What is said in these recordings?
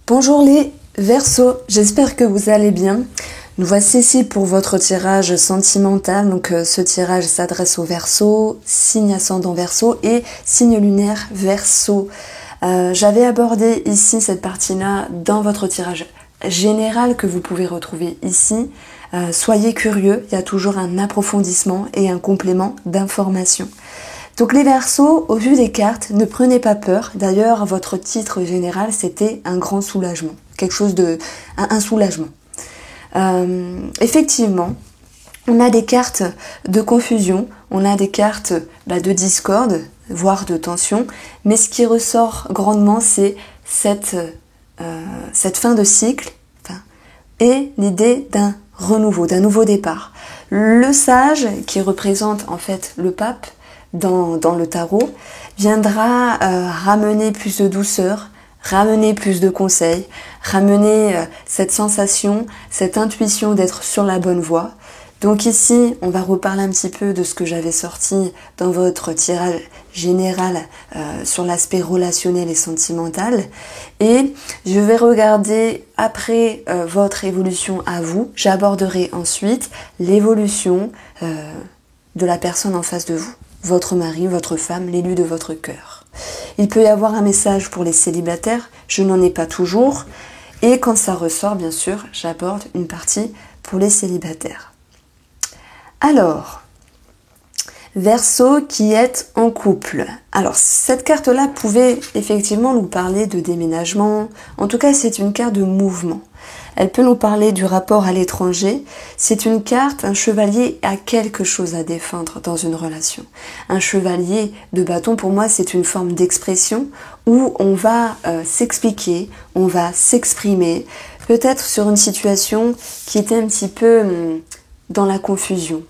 Bonjour les Verseaux, j'espère que vous allez bien. Nous voici ici pour votre tirage sentimental. Donc ce tirage s'adresse aux Verseaux, signe ascendant Verseau et signe lunaire Verseau. J'avais abordé ici cette partie-là dans votre tirage général que vous pouvez retrouver ici. Soyez curieux, il y a toujours un approfondissement et un complément d'information. Donc les Verseaux, au vu des cartes, ne prenez pas peur. D'ailleurs, votre titre général, c'était un grand soulagement. Quelque chose un soulagement. Effectivement, on a des cartes de confusion, on a des cartes de discorde, voire de tension. Mais ce qui ressort grandement, c'est cette fin de cycle et l'idée d'un renouveau, d'un nouveau départ. Le sage, qui représente en fait le pape, dans le tarot, viendra ramener plus de douceur, ramener plus de conseils, ramener cette sensation, cette intuition d'être sur la bonne voie. Donc ici, on va reparler un petit peu de ce que j'avais sorti dans votre tirage général sur l'aspect relationnel et sentimental. Et je vais regarder après votre évolution à vous. J'aborderai ensuite l'évolution de la personne en face de vous. Votre mari, votre femme, l'élu de votre cœur. Il peut y avoir un message pour les célibataires, je n'en ai pas toujours. Et quand ça ressort, bien sûr, j'aborde une partie pour les célibataires. Alors, Verseau qui est en couple. Alors, cette carte-là pouvait effectivement nous parler de déménagement. En tout cas, c'est une carte de mouvement. Elle peut nous parler du rapport à l'étranger. C'est une carte, un chevalier a quelque chose à défendre dans une relation. Un chevalier de bâton, pour moi, c'est une forme d'expression où on va s'expliquer, on va s'exprimer, peut-être sur une situation qui était un petit peu dans la confusion,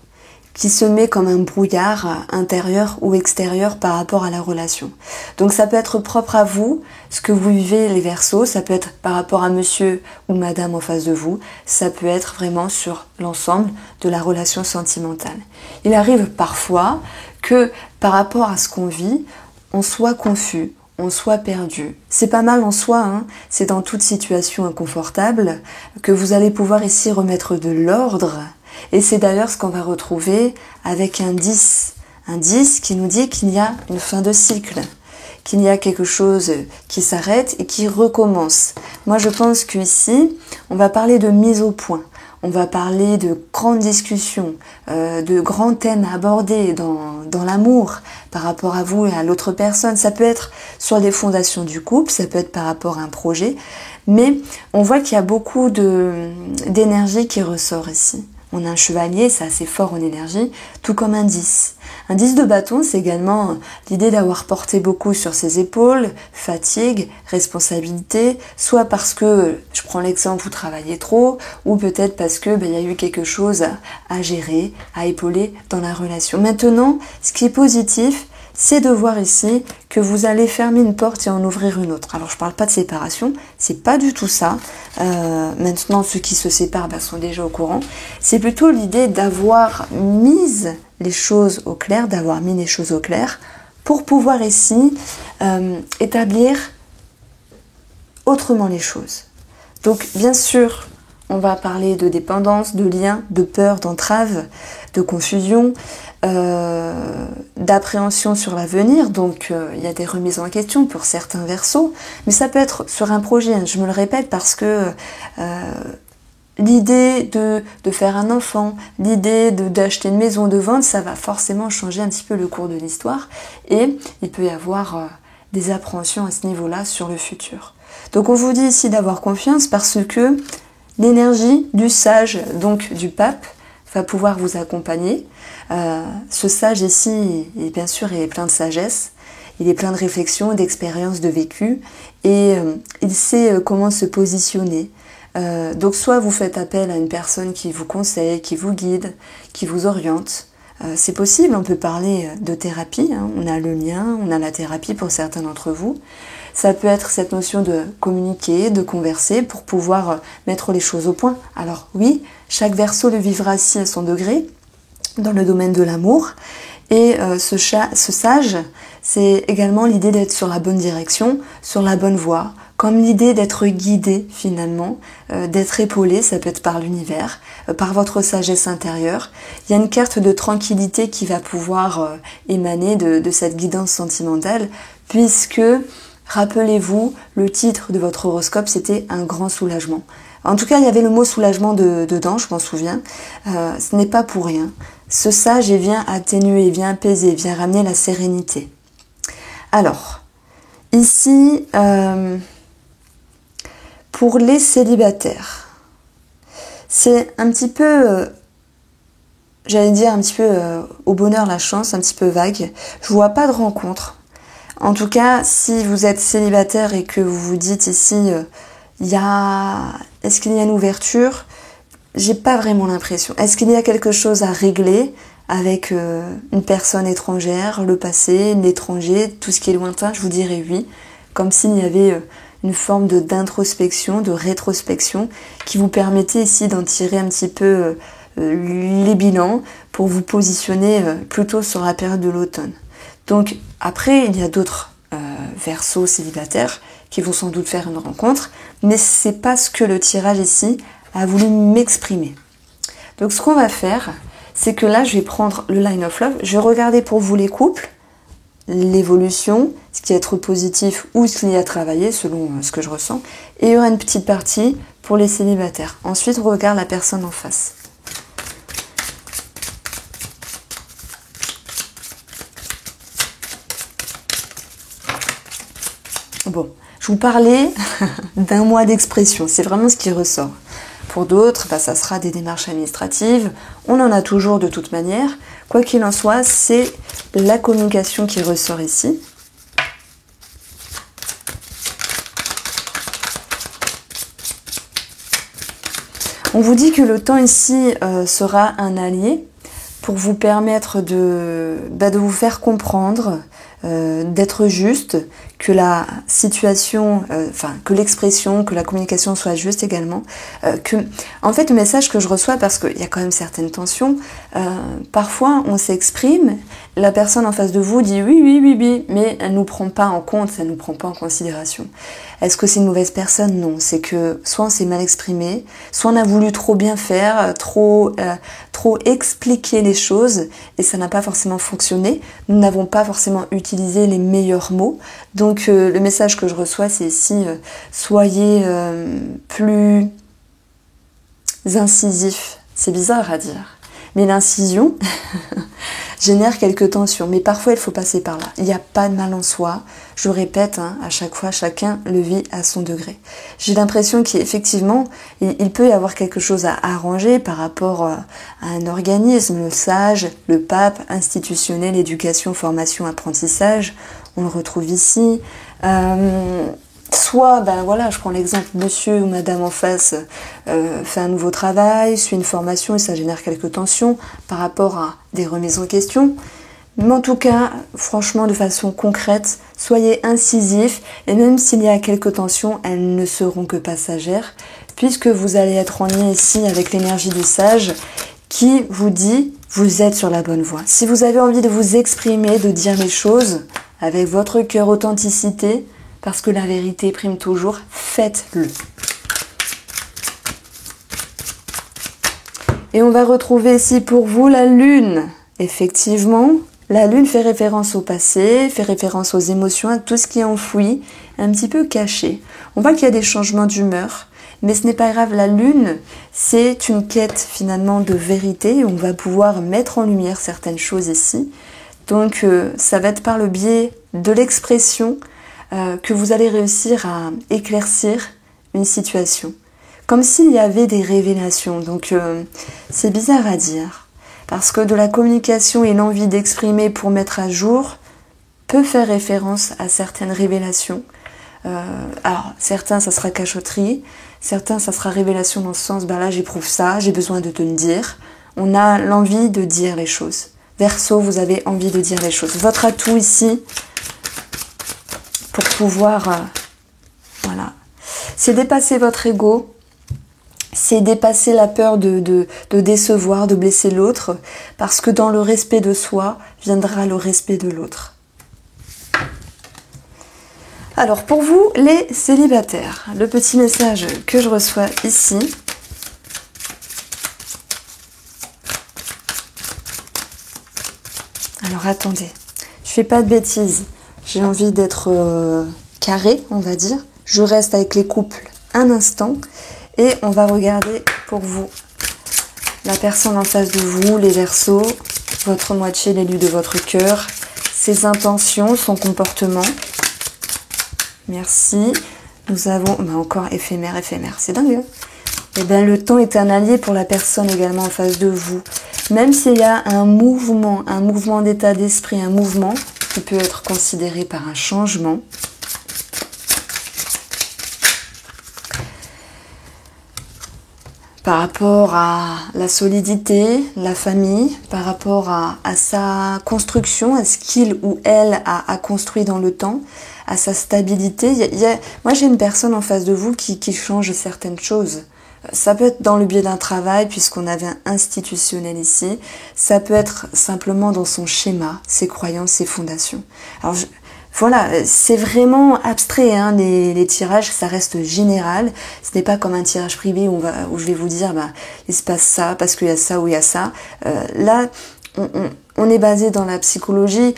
qui se met comme un brouillard intérieur ou extérieur par rapport à la relation. Donc ça peut être propre à vous, ce que vous vivez les Verseaux, ça peut être par rapport à monsieur ou madame en face de vous, ça peut être vraiment sur l'ensemble de la relation sentimentale. Il arrive parfois que par rapport à ce qu'on vit, on soit confus, on soit perdu. C'est pas mal en soi, hein. C'est dans toute situation inconfortable que vous allez pouvoir ici remettre de l'ordre. Et c'est d'ailleurs ce qu'on va retrouver avec un 10. Un 10 qui nous dit qu'il y a une fin de cycle, qu'il y a quelque chose qui s'arrête et qui recommence. Moi, je pense qu'ici, on va parler de mise au point. On va parler de grandes discussions, de grands thèmes à aborder dans l'amour par rapport à vous et à l'autre personne. Ça peut être sur les fondations du couple, ça peut être par rapport à un projet. Mais on voit qu'il y a beaucoup d'énergie qui ressort ici. On a un chevalier, c'est assez fort en énergie, tout comme un 10. Un 10 de bâton, c'est également l'idée d'avoir porté beaucoup sur ses épaules, fatigue, responsabilité, soit parce que, je prends l'exemple, vous travaillez trop, ou peut-être parce que y a eu quelque chose à gérer, à épauler dans la relation. Maintenant, ce qui est positif, c'est de voir ici que vous allez fermer une porte et en ouvrir une autre. Alors je parle pas de séparation, c'est pas du tout ça. Maintenant ceux qui se séparent sont déjà au courant. C'est plutôt l'idée d'avoir mis les choses au clair, d'avoir mis les choses au clair pour pouvoir ici établir autrement les choses. Donc bien sûr, on va parler de dépendance, de lien, de peur, d'entrave, de confusion, d'appréhension sur l'avenir. Donc il y a des remises en question pour certains Verseaux, mais ça peut être sur un projet, je me le répète, parce que l'idée de faire un enfant, l'idée d'acheter une maison, de vendre, ça va forcément changer un petit peu le cours de l'histoire et il peut y avoir des appréhensions à ce niveau-là sur le futur. Donc on vous dit ici d'avoir confiance parce que l'énergie du sage, donc du pape, va pouvoir vous accompagner. Ce sage ici, bien sûr, il est plein de sagesse, il est plein de réflexion, d'expérience, de vécu, et il sait comment se positionner. Donc soit vous faites appel à une personne qui vous conseille, qui vous guide, qui vous oriente. C'est possible, on peut parler de thérapie, hein. On a le lien, on a la thérapie pour certains d'entre vous. Ça peut être cette notion de communiquer, de converser pour pouvoir mettre les choses au point. Alors oui, chaque Verseau le vivra aussi à son degré dans le domaine de l'amour. Et ce sage, c'est également l'idée d'être sur la bonne direction, sur la bonne voie, comme l'idée d'être guidé finalement, d'être épaulé, ça peut être par l'univers, par votre sagesse intérieure. Il y a une carte de tranquillité qui va pouvoir émaner de cette guidance sentimentale, puisque, rappelez-vous, le titre de votre horoscope, c'était un grand soulagement. En tout cas, il y avait le mot soulagement dedans, je m'en souviens. Ce n'est pas pour rien. Ce sage, il vient atténuer, il vient apaiser, il vient ramener la sérénité. Alors, ici, pour les célibataires, c'est un petit peu, j'allais dire un petit peu au bonheur la chance, un petit peu vague. Je vois pas de rencontre. En tout cas, si vous êtes célibataire et que vous vous dites ici, est-ce qu'il y a une ouverture? J'ai pas vraiment l'impression. Est-ce qu'il y a quelque chose à régler avec une personne étrangère, le passé, l'étranger, tout ce qui est lointain? Je vous dirais oui. Comme s'il y avait une forme d'introspection, de rétrospection, qui vous permettait ici d'en tirer un petit peu les bilans pour vous positionner plutôt sur la période de l'automne. Donc après, il y a d'autres Verseaux célibataires qui vont sans doute faire une rencontre, mais c'est pas ce que le tirage ici a voulu m'exprimer. Donc ce qu'on va faire, c'est que là je vais prendre le line of love, je vais regarder pour vous les couples, l'évolution, ce qui est être positif ou ce qu'il y a à travailler selon ce que je ressens, et il y aura une petite partie pour les célibataires. Ensuite on regarde la personne en face. Bon, je vous parlais d'un mois d'expression, c'est vraiment ce qui ressort. Pour d'autres, ça sera des démarches administratives, on en a toujours de toute manière. Quoi qu'il en soit, c'est la communication qui ressort ici. On vous dit que le temps ici sera un allié pour vous permettre de vous faire comprendre, d'être juste, que la situation, que l'expression, que la communication soit juste également. En fait, le message que je reçois, parce qu'il y a quand même certaines tensions, parfois on s'exprime, la personne en face de vous dit oui, oui, oui, oui, mais elle ne nous prend pas en compte, elle ne nous prend pas en considération. Est-ce que c'est une mauvaise personne? Non, c'est que soit on s'est mal exprimé, soit on a voulu trop bien faire, trop expliquer les choses et ça n'a pas forcément fonctionné. Nous n'avons pas forcément utilisé les meilleurs mots. Donc le message que je reçois, c'est ici, soyez plus incisif. C'est bizarre à dire. Mais l'incision génère quelques tensions. Mais parfois, il faut passer par là. Il n'y a pas de mal en soi. Je répète, à chaque fois, chacun le vit à son degré. J'ai l'impression qu'effectivement, il peut y avoir quelque chose à arranger par rapport à un organisme, le sage, le pape, institutionnel, éducation, formation, apprentissage. On le retrouve ici. Soit, je prends l'exemple, monsieur ou madame en face fait un nouveau travail, suit une formation et ça génère quelques tensions par rapport à des remises en question. Mais en tout cas, franchement, de façon concrète, soyez incisifs et même s'il y a quelques tensions, elles ne seront que passagères puisque vous allez être en lien ici avec l'énergie du sage qui vous dit vous êtes sur la bonne voie. Si vous avez envie de vous exprimer, de dire les choses avec votre cœur, authenticité, parce que la vérité prime toujours, faites-le. Et on va retrouver ici pour vous la lune. Effectivement, la lune fait référence au passé, fait référence aux émotions, à tout ce qui est enfoui, un petit peu caché. On voit qu'il y a des changements d'humeur, mais ce n'est pas grave, la lune, c'est une quête finalement de vérité. On va pouvoir mettre en lumière certaines choses ici. Donc ça va être par le biais de l'expression que vous allez réussir à éclaircir une situation. Comme s'il y avait des révélations. Donc c'est bizarre à dire. Parce que de la communication et l'envie d'exprimer pour mettre à jour peut faire référence à certaines révélations. Alors certains ça sera cachotterie, certains ça sera révélation dans le sens là j'éprouve ça, j'ai besoin de te le dire. On a l'envie de dire les choses. Verseau, vous avez envie de dire les choses. Votre atout ici, pour pouvoir, c'est dépasser votre ego, c'est dépasser la peur de décevoir, de blesser l'autre, parce que dans le respect de soi viendra le respect de l'autre. Alors pour vous les célibataires, le petit message que je reçois ici. Alors attendez, je fais pas de bêtises, j'ai envie d'être carré, on va dire. Je reste avec les couples un instant et on va regarder pour vous la personne en face de vous, les Verseaux, votre moitié, l'élu de votre cœur, ses intentions, son comportement. Merci. Nous avons encore éphémère, c'est dingue. Hein. Et bien le temps est un allié pour la personne également en face de vous. Même s'il y a un mouvement d'état d'esprit, un mouvement qui peut être considéré par un changement. Par rapport à la solidité, la famille, par rapport à sa construction, à ce qu'il ou elle a construit dans le temps, à sa stabilité. Moi, j'ai une personne en face de vous qui change certaines choses. Ça peut être dans le biais d'un travail, puisqu'on avait un institutionnel ici. Ça peut être simplement dans son schéma, ses croyances, ses fondations. Alors, voilà, c'est vraiment abstrait, hein, les tirages, ça reste général. Ce n'est pas comme un tirage privé où je vais vous dire, il se passe ça, parce qu'il y a ça ou il y a ça. Là, on est basé dans la psychologie.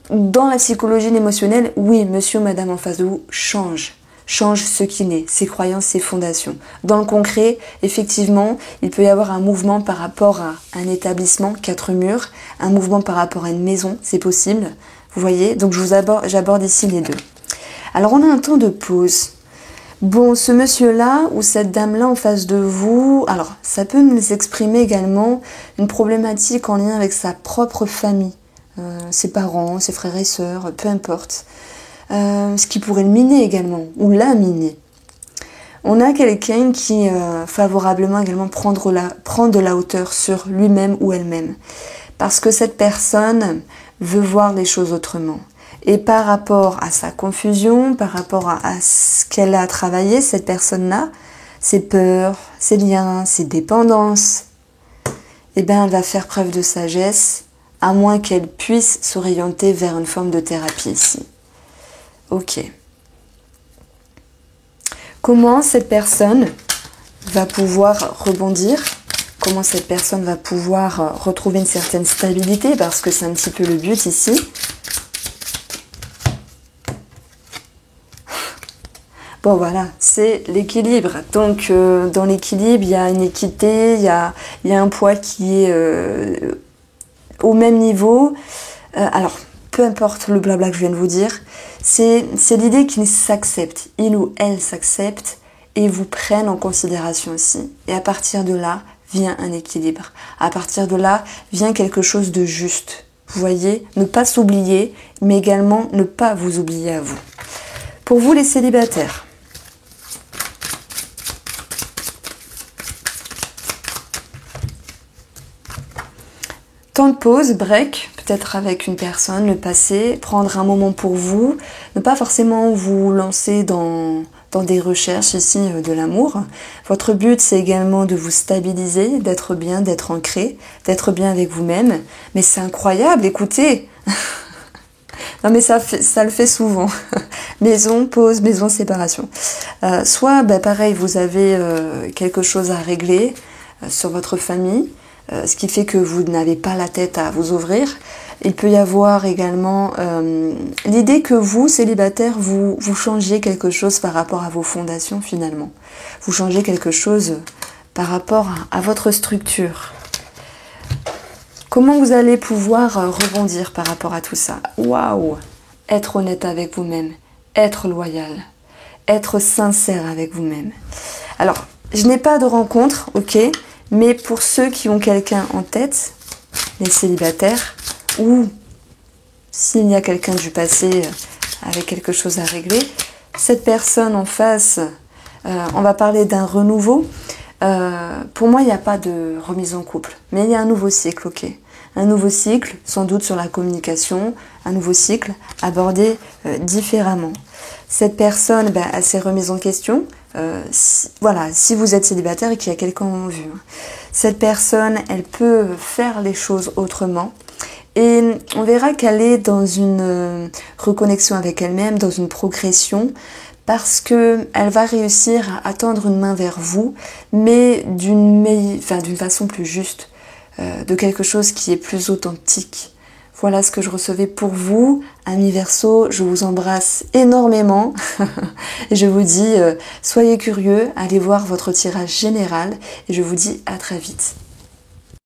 Dans la psychologie émotionnelle, oui, monsieur ou madame en face de vous change ce qu'il est, ses croyances, ses fondations. Dans le concret, effectivement, il peut y avoir un mouvement par rapport à un établissement, 4 murs, un mouvement par rapport à une maison, c'est possible. Vous voyez, donc j'aborde ici les deux. Alors on a un temps de pause. Bon, ce monsieur-là ou cette dame-là en face de vous, alors ça peut nous exprimer également une problématique en lien avec sa propre famille, ses parents, ses frères et sœurs, peu importe. Ce qui pourrait le miner également, ou la miner. On a quelqu'un qui favorablement également prend de la hauteur sur lui-même ou elle-même. Parce que cette personne veut voir les choses autrement. Et par rapport à sa confusion, par rapport à ce qu'elle a travaillé, cette personne-là, ses peurs, ses liens, ses dépendances, eh bien, elle va faire preuve de sagesse, à moins qu'elle puisse s'orienter vers une forme de thérapie ici. Ok. Comment cette personne va pouvoir rebondir? Comment cette personne va pouvoir retrouver une certaine stabilité? Parce que c'est un petit peu le but ici. Bon voilà, c'est l'équilibre. Donc dans l'équilibre, il y a une équité, il y a un poids qui est au même niveau. Alors, peu importe le blabla que je viens de vous dire, c'est l'idée qu'ils s'acceptent, il ou elle s'accepte et vous prennent en considération aussi. Et à partir de là, vient un équilibre. À partir de là, vient quelque chose de juste. Vous voyez, ne pas s'oublier, mais également ne pas vous oublier à vous. Pour vous les célibataires, temps de pause, break, peut-être avec une personne, le passé, prendre un moment pour vous, ne pas forcément vous lancer dans des recherches ici de l'amour. Votre but, c'est également de vous stabiliser, d'être bien, d'être ancré, d'être bien avec vous-même. Mais c'est incroyable, écoutez. Non mais ça le fait souvent. Maison, pause, maison, séparation. Soit, pareil, vous avez quelque chose à régler sur votre famille, ce qui fait que vous n'avez pas la tête à vous ouvrir. Il peut y avoir également l'idée que vous, célibataire, vous changiez quelque chose par rapport à vos fondations finalement. Vous changez quelque chose par rapport à votre structure. Comment vous allez pouvoir rebondir par rapport à tout ça? Waouh! Être honnête avec vous-même, être loyal, être sincère avec vous-même. Alors, je n'ai pas de rencontre, ok, mais pour ceux qui ont quelqu'un en tête, les célibataires, ou s'il y a quelqu'un du passé avec quelque chose à régler, cette personne en face, on va parler d'un renouveau. Pour moi, il n'y a pas de remise en couple, mais il y a un nouveau cycle, ok. Un nouveau cycle, sans doute sur la communication, un nouveau cycle abordé différemment. Cette personne a ses remises en question. Voilà, si vous êtes célibataire et qu'il y a quelqu'un en vue. Cette personne, elle peut faire les choses autrement. Et on verra qu'elle est dans une reconnexion avec elle-même, dans une progression, parce que elle va réussir à tendre une main vers vous, mais d'une façon plus juste, de quelque chose qui est plus authentique. Voilà ce que je recevais pour vous, amis Verseau, je vous embrasse énormément et je vous dis soyez curieux, allez voir votre tirage général et je vous dis à très vite.